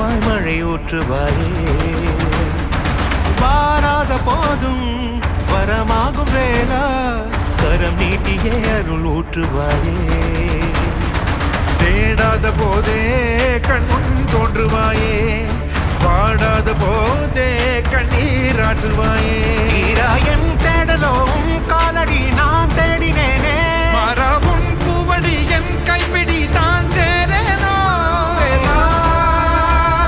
வரமாய் மழை ஊற்றுவாயே வாராத போதும் வரமாகும் வேளா கரம் நீட்டியே அருள் ஊற்றுவாயே தேடாத போதே கண்முன் தோன்றுவாயே வாடாத போதே கண்ணீராற்றுவாயே தீராயன் தேடலும் காலடி நான் தேடினேனே மாறாவும் பூவடி என் கைப்பிடி தான்